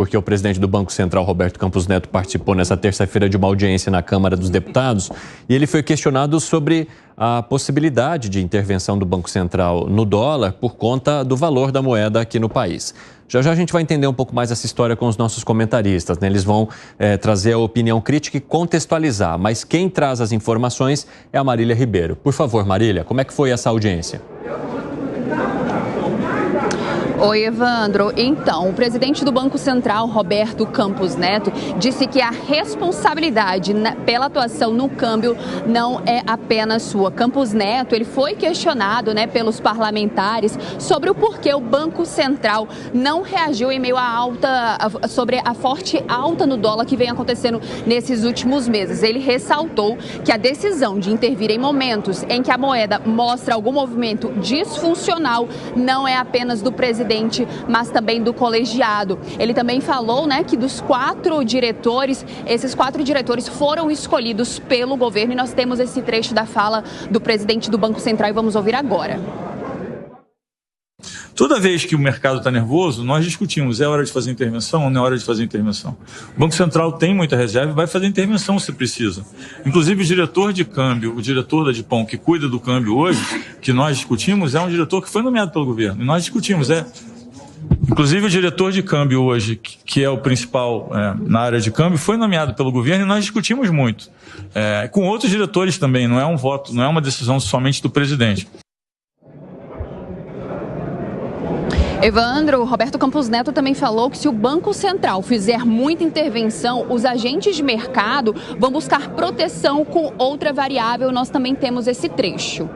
porque o presidente do Banco Central, Roberto Campos Neto, participou nessa terça-feira de uma audiência na Câmara dos Deputados e ele foi questionado sobre a possibilidade de intervenção do Banco Central no dólar por conta do valor da moeda aqui no país. Já já a gente vai entender um pouco mais essa história com os nossos comentaristas, né? Eles vão trazer a opinião crítica e contextualizar, mas quem traz as informações é a Marília Ribeiro. Por favor, Marília, como é que foi essa audiência? Oi, Evandro. Então, o presidente do Banco Central, Roberto Campos Neto, disse que a responsabilidade pela atuação no câmbio não é apenas sua. Campos Neto, ele foi questionado, pelos parlamentares sobre o porquê o Banco Central não reagiu em meio sobre a forte alta no dólar que vem acontecendo nesses últimos meses. Ele ressaltou que a decisão de intervir em momentos em que a moeda mostra algum movimento disfuncional não é apenas do presidente, mas também do colegiado. Ele também falou, que dos 4 diretores, esses 4 diretores foram escolhidos pelo governo e nós temos esse trecho da fala do presidente do Banco Central e vamos ouvir agora. Toda vez que o mercado está nervoso, nós discutimos, é hora de fazer intervenção ou não é hora de fazer intervenção. O Banco Central tem muita reserva e vai fazer intervenção se precisa. Inclusive o diretor de câmbio, o diretor da DIPOM, que cuida do câmbio hoje, que nós discutimos, é um diretor que foi nomeado pelo governo. E nós discutimos, Inclusive o diretor de câmbio hoje, que é o principal na área de câmbio, foi nomeado pelo governo e nós discutimos muito. Com outros diretores também, não é um voto, não é uma decisão somente do presidente. Evandro, Roberto Campos Neto também falou que se o Banco Central fizer muita intervenção, os agentes de mercado vão buscar proteção com outra variável. Nós também temos esse trecho.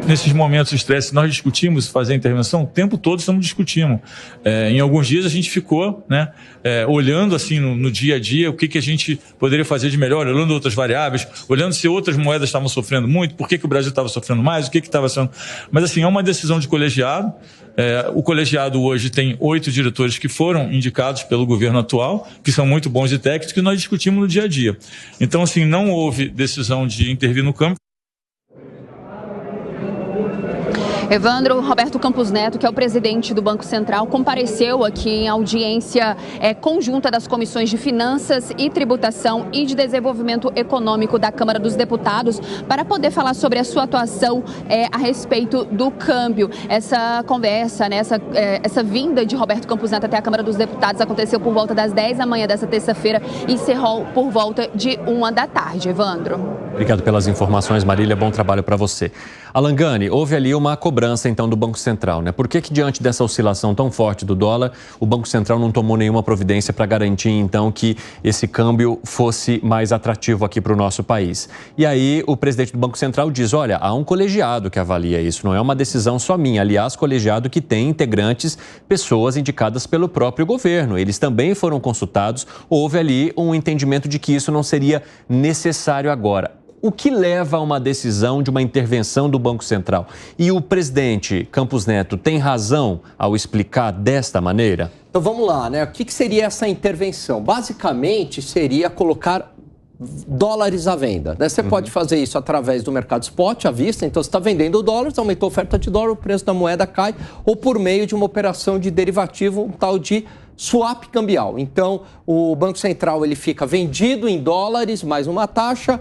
Nesses momentos de estresse, nós discutimos fazer intervenção, o tempo todo estamos discutindo. Em alguns dias a gente ficou olhando assim no dia a dia o que a gente poderia fazer de melhor, olhando outras variáveis, olhando se outras moedas estavam sofrendo muito, por que o Brasil estava sofrendo mais, o que estava sendo... Mas assim, é uma decisão de colegiado. O colegiado hoje tem 8 diretores que foram indicados pelo governo atual, que são muito bons e técnicos, que nós discutimos no dia a dia. Então, assim, não houve decisão de intervir no câmbio. Evandro, Roberto Campos Neto, que é o presidente do Banco Central, compareceu aqui em audiência conjunta das comissões de Finanças e Tributação e de Desenvolvimento Econômico da Câmara dos Deputados para poder falar sobre a sua atuação a respeito do câmbio. Essa conversa, essa vinda de Roberto Campos Neto até a Câmara dos Deputados aconteceu por volta das 10 da manhã dessa terça-feira e encerrou por volta de 1 da tarde. Evandro. Obrigado pelas informações, Marília. Bom trabalho para você. Alan Gani, houve ali uma cobrança, então, do Banco Central, né? Por que diante dessa oscilação tão forte do dólar, o Banco Central não tomou nenhuma providência para garantir, então, que esse câmbio fosse mais atrativo aqui para o nosso país? E aí, o presidente do Banco Central diz, olha, há um colegiado que avalia isso, não é uma decisão só minha. Aliás, colegiado que tem integrantes, pessoas indicadas pelo próprio governo. Eles também foram consultados, houve ali um entendimento de que isso não seria necessário agora. O que leva a uma decisão de uma intervenção do Banco Central? E o presidente Campos Neto tem razão ao explicar desta maneira? Então vamos lá, né? O que seria essa intervenção? Basicamente seria colocar dólares à venda, né? Você pode fazer isso através do mercado spot, à vista, então você está vendendo dólares, aumentou a oferta de dólar, o preço da moeda cai, ou por meio de uma operação de derivativo, um tal de swap cambial. Então o Banco Central ele fica vendido em dólares, mais uma taxa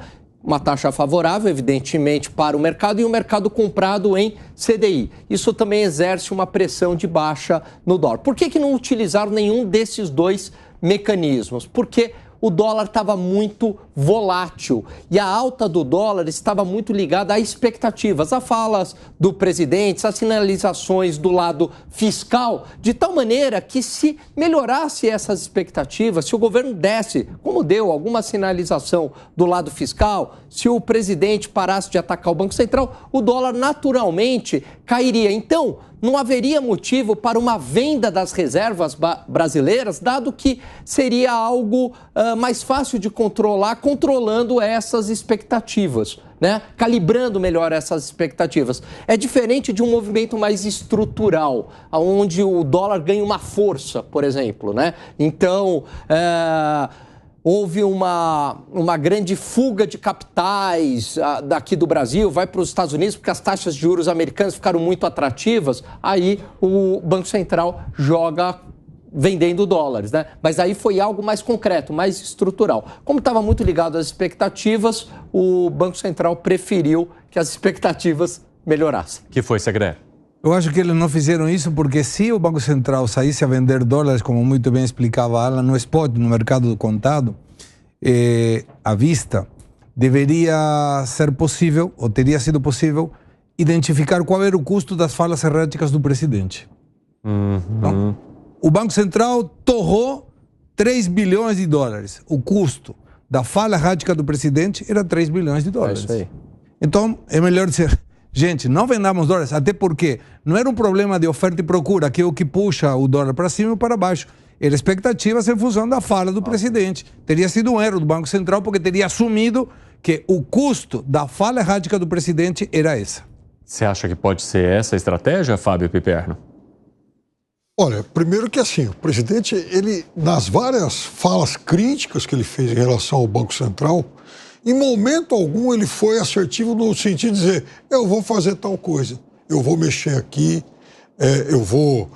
favorável, evidentemente, para o mercado e o mercado comprado em CDI. Isso também exerce uma pressão de baixa no dólar. Por que não utilizaram nenhum desses dois mecanismos? Porque o dólar estava muito volátil e a alta do dólar estava muito ligada a expectativas, a falas do presidente, as sinalizações do lado fiscal, de tal maneira que se melhorasse essas expectativas, se o governo desse, como deu, alguma sinalização do lado fiscal, se o presidente parasse de atacar o Banco Central, o dólar naturalmente cairia. Então, não haveria motivo para uma venda das reservas brasileiras, dado que seria algo mais fácil de controlar, controlando essas expectativas, né? Calibrando melhor essas expectativas. É diferente de um movimento mais estrutural, onde o dólar ganha uma força, por exemplo, né? Então, houve uma grande fuga de capitais daqui do Brasil, vai para os Estados Unidos, porque as taxas de juros americanas ficaram muito atrativas, aí o Banco Central joga vendendo dólares, né? Mas aí foi algo mais concreto, mais estrutural. Como estava muito ligado às expectativas, o Banco Central preferiu que as expectativas melhorassem. Que foi, Segré? Eu acho que eles não fizeram isso porque se o Banco Central saísse a vender dólares, como muito bem explicava a Alan, no spot, no mercado do contado, à vista, deveria ser possível, ou teria sido possível, identificar qual era o custo das falas erráticas do presidente. Então, o Banco Central torrou 3 bilhões de dólares. O custo da fala errática do presidente era 3 bilhões de dólares. É isso aí. Então, é melhor dizer, gente, não vendamos dólares, até porque não era um problema de oferta e procura, que é o que puxa o dólar para cima ou para baixo. Era expectativas em função da fala do presidente. Teria sido um erro do Banco Central, porque teria assumido que o custo da fala errática do presidente era essa. Você acha que pode ser essa a estratégia, Fábio Piperno? Olha, primeiro que assim, o presidente, ele, nas várias falas críticas que ele fez em relação ao Banco Central, em momento algum ele foi assertivo no sentido de dizer, eu vou fazer tal coisa, eu vou mexer aqui, eu vou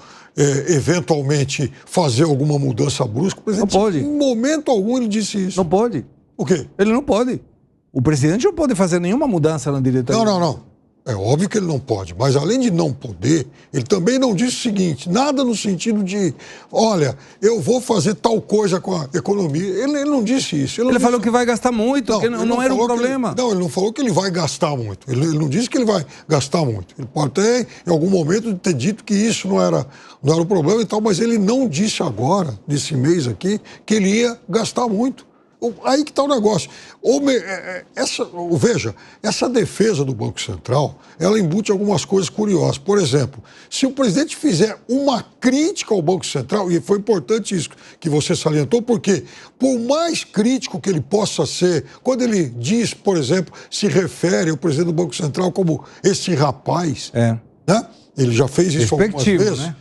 eventualmente fazer alguma mudança brusca. O presidente, não pode. Em momento algum ele disse isso. Não pode. O quê? Ele não pode. O presidente não pode fazer nenhuma mudança na diretoria. Não. É óbvio que ele não pode, mas além de não poder, ele também não disse o seguinte, nada no sentido de, olha, eu vou fazer tal coisa com a economia. Ele não disse isso. Ele falou que vai gastar muito, que não era um problema. Ele não falou que ele vai gastar muito. Ele não disse que ele vai gastar muito. Ele pode até, em algum momento, ter dito que isso não era o problema e tal, mas ele não disse agora, nesse mês aqui, que ele ia gastar muito. Aí que está o negócio. Veja, essa defesa do Banco Central, ela embute algumas coisas curiosas. Por exemplo, se o presidente fizer uma crítica ao Banco Central, e foi importante isso que você salientou, porque por mais crítico que ele possa ser, quando ele diz, por exemplo, se refere ao presidente do Banco Central como esse rapaz, né? Ele já fez isso algumas vezes. Né?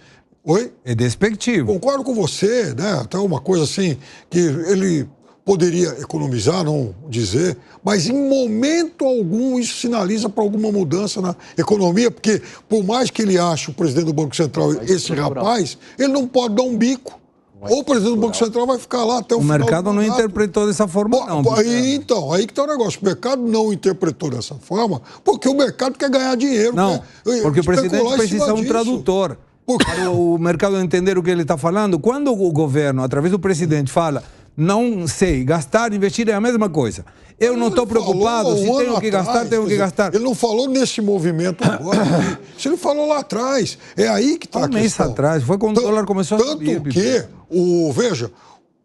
Oi? É despectivo. Concordo com você, né? Até uma coisa assim, que ele poderia economizar, não dizer, mas em momento algum isso sinaliza para alguma mudança na economia, porque por mais que ele ache o presidente do Banco Central esse rapaz, ele não pode dar um bico. Ou o presidente do Banco Central vai ficar lá até o final do mandato. O mercado não interpretou dessa forma, não. Então, aí que está o negócio. O mercado não interpretou dessa forma, porque o mercado quer ganhar dinheiro. Não, porque o presidente precisa de um tradutor. Para o mercado entender o que ele está falando. Quando o governo, através do presidente, fala não sei, gastar, investir é a mesma coisa. Eu não estou preocupado, se tenho que gastar, tenho que gastar. Ele não falou nesse movimento agora. Se ele falou lá atrás, é aí que está a questão. Um mês atrás, foi quando o dólar começou a subir. Tanto que, veja,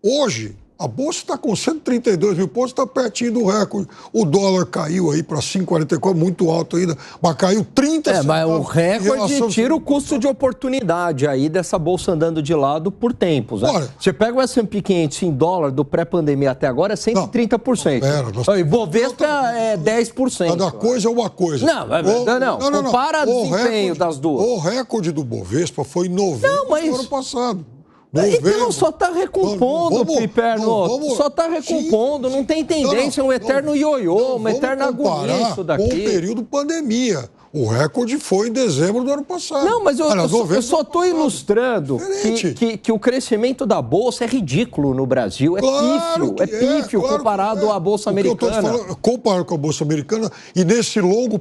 hoje a Bolsa está com 132 mil pontos, está pertinho do recorde. O dólar caiu aí para 5,44, muito alto ainda, mas caiu 30 centavos. Mas o recorde tira o custo de oportunidade aí dessa Bolsa andando de lado por tempos. Né? Olha, você pega o S&P 500 em dólar do pré-pandemia até agora, é 130%. E Bovespa é 10%. Cada coisa é uma coisa. Não. Compara o desempenho das duas. O recorde do Bovespa foi em novembro do ano passado. Então só está recompondo, Piperno. Só está recompondo, não tem tendência, um eterno ioiô, uma eterna agonia isso daqui. Com o período pandemia. O recorde foi em dezembro do ano passado. Não, mas eu só estou ilustrando que o crecimento da Bolsa é ridículo no Brasil. É pífio comparado à Bolsa Americana. Comparado com a Bolsa Americana, e nesse longo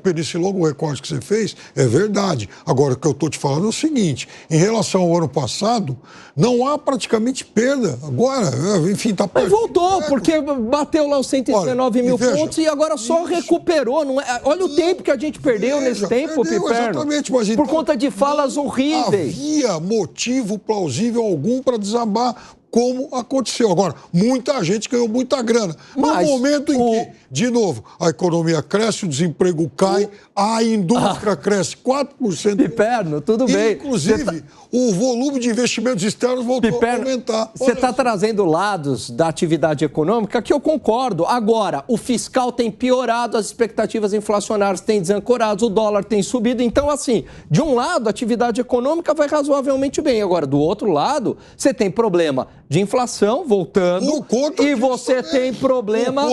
recorte que você fez, é verdade. Agora, o que eu estou te falando é o seguinte, em relação ao ano passado, não há praticamente perda. Agora, enfim, está perto. Mas voltou, porque bateu lá os 119 mil pontos e agora só recuperou. Não é? Olha o tempo que a gente perdeu nesse tempo, Piperno, exatamente, mas então, por conta de falas horríveis. Havia motivo plausível algum para desabar, como aconteceu. Agora, muita gente ganhou muita grana. Mas no momento em que, de novo, a economia cresce, o desemprego cai, a indústria cresce 4%. Piperno, tudo bem. Inclusive, o volume de investimentos externos voltou a aumentar. Você está trazendo lados da atividade econômica que eu concordo. Agora, o fiscal tem piorado, as expectativas inflacionárias têm desancorado, o dólar tem subido. Então, assim, de um lado, a atividade econômica vai razoavelmente bem. Agora, do outro lado, você tem problema de inflação voltando e você tem problema...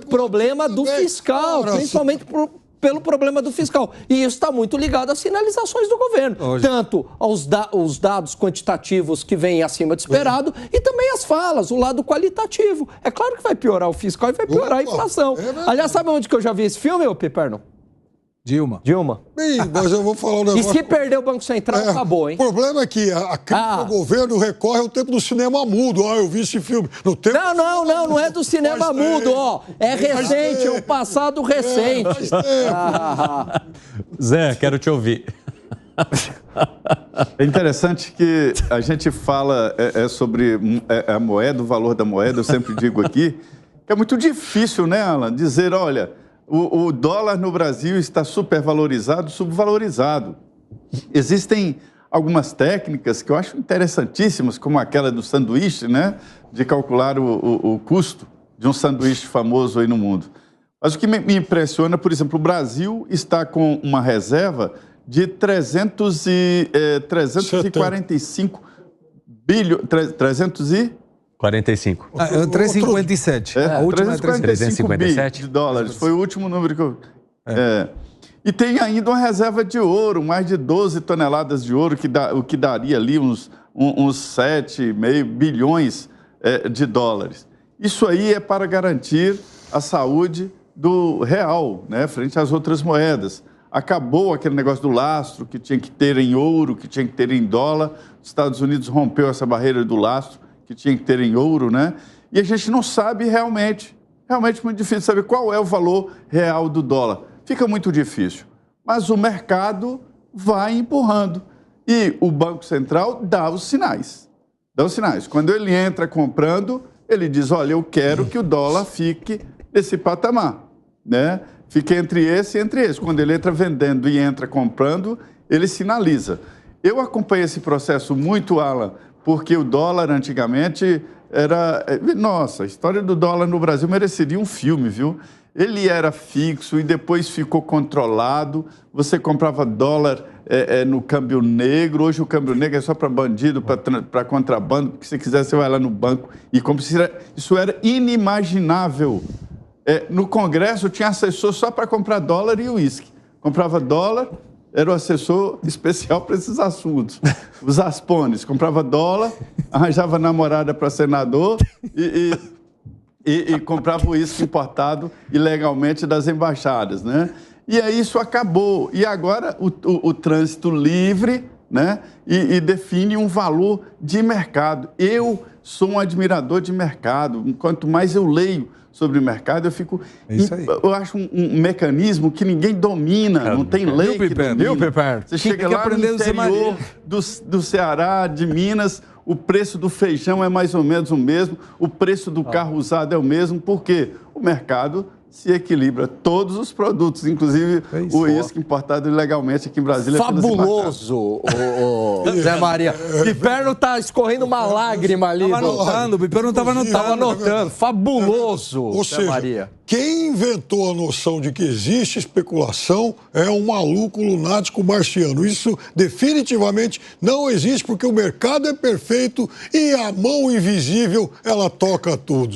problema do fiscal, principalmente pelo problema do fiscal. E isso está muito ligado às sinalizações do governo. Tanto aos dados quantitativos que vêm acima do esperado e também as falas, o lado qualitativo. É claro que vai piorar o fiscal e vai piorar a inflação. Aliás, sabe onde que eu já vi esse filme, ô Piperno? Dilma. Ih, mas eu vou falar um negócio. E se perder o Banco Central, acabou, hein? O problema é que a crítica ao governo recorre ao tempo do cinema mudo. Eu vi esse filme. No tempo não é do cinema mudo, ó. É recente, é um passado recente. Zé, quero te ouvir. É interessante que a gente fala sobre a moeda, o valor da moeda. Eu sempre digo aqui que é muito difícil, né, Alan, dizer, olha, o dólar no Brasil está supervalorizado, subvalorizado. Existem algumas técnicas que eu acho interessantíssimas, como aquela do sanduíche, né, de calcular o custo de um sanduíche famoso aí no mundo. Mas o que me impressiona, por exemplo, o Brasil está com uma reserva de 345 bilhões... 45. 357. A última 357 de dólares. Foi o último número que eu... E tem ainda uma reserva de ouro, mais de 12 toneladas de ouro, o que daria ali uns 7,5 bilhões de dólares. Isso aí é para garantir a saúde do real, né, frente às outras moedas. Acabou aquele negócio do lastro, que tinha que ter em ouro, que tinha que ter em dólar. Os Estados Unidos rompeu essa barreira do lastro, que tinha que ter em ouro, né? E a gente não sabe realmente muito difícil saber qual é o valor real do dólar. Fica muito difícil. Mas o mercado vai empurrando. E o Banco Central dá os sinais. Quando ele entra comprando, ele diz, olha, eu quero que o dólar fique nesse patamar, né? Fique entre esse e entre esse. Quando ele entra vendendo e entra comprando, ele sinaliza. Eu acompanhei esse processo muito, Alan, porque o dólar antigamente era... Nossa, a história do dólar no Brasil mereceria um filme, viu? Ele era fixo e depois ficou controlado. Você comprava dólar no câmbio negro. Hoje o câmbio negro é só para bandido, para contrabando. Porque se quiser, você vai lá no banco e compra. Isso era inimaginável. No Congresso tinha assessor só para comprar dólar e uísque. Comprava dólar... Era o assessor especial para esses assuntos. Os aspones. Comprava dólar, arranjava namorada para senador e comprava o uísque importado ilegalmente das embaixadas, né? E aí isso acabou. E agora o trânsito livre, né? E define um valor de mercado. Eu sou um admirador de mercado. Quanto mais eu leio sobre o mercado, eu fico... Eu acho um mecanismo que ninguém domina, não tem lei que domina. Você chega lá no interior do Ceará, de Minas, o preço do feijão é mais ou menos o mesmo, o preço do carro usado é o mesmo, porque o mercado se equilibra. Todos os produtos, inclusive o uísque importado ilegalmente aqui em Brasília. Fabuloso, Zé Maria. Piperno tá escorrendo uma lágrima ali. Estava anotando, o Piperno estava anotando. Estava anotando. Fabuloso, Ou Zé seja, Maria. Quem inventou a noção de que existe especulação é um maluco lunático marciano. Isso definitivamente não existe, porque o mercado é perfeito e a mão invisível, ela toca tudo.